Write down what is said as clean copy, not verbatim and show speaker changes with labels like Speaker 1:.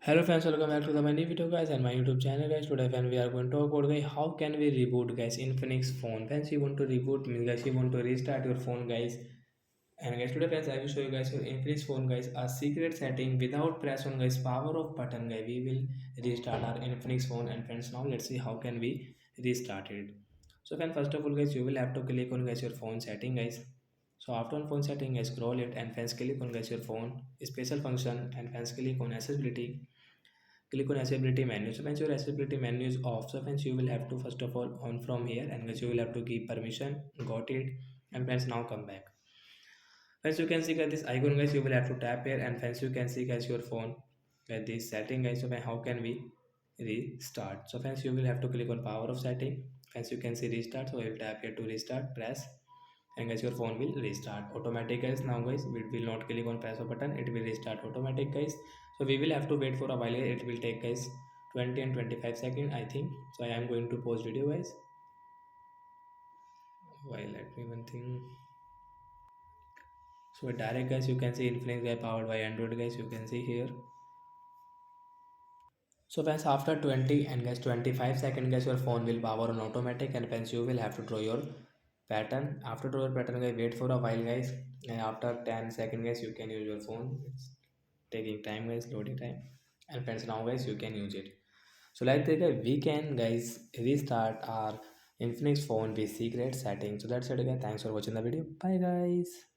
Speaker 1: Hello friends, welcome back to my new video guys and my YouTube channel guys. Today friends we are going to talk about guys how can we reboot guys Infinix phone. Friends you want to reboot means guys you want to restart your phone guys. And guys today friends I will show you guys your Infinix phone guys a secret setting without press on guys power of button guys. We will restart our Infinix phone and friends now let's see how can we restart it. So friends first of all guys you will have to click on guys your phone setting guys. So after on phone setting guys scroll it and friends click on guys your phone special function and friends click on accessibility. Click on accessibility menu. So once your accessibility menu is off, so friends you will have to first of all on from here and guys you will have to give permission. Got it. And friends now come back. Friends you can see guys this icon guys you will have to tap here and friends you can see guys your phone at this setting guys. So how can we restart? So friends you will have to click on power of setting. Friends you can see restart. So I will tap here to restart. Press and guys your phone will restart automatic guys. Now guys we will not click on press a button, it will restart automatic guys. So we will have to wait for a while, it will take guys 20 and 25 seconds I think. So I am going to pause video guys. While let me one thing. So direct guys you can see Infinix guy powered by Android guys you can see here. So friends after 20 and guys 25 seconds guys your phone will power on automatic and friends you will have to draw your pattern. After draw your pattern guys wait for a while guys and after 10 seconds guys you can use your phone. It's taking time guys, loading time. And friends now guys you can use it. So like that guys we can guys restart our Infinix phone with secret settings. So that's it guys, thanks for watching the video, bye guys.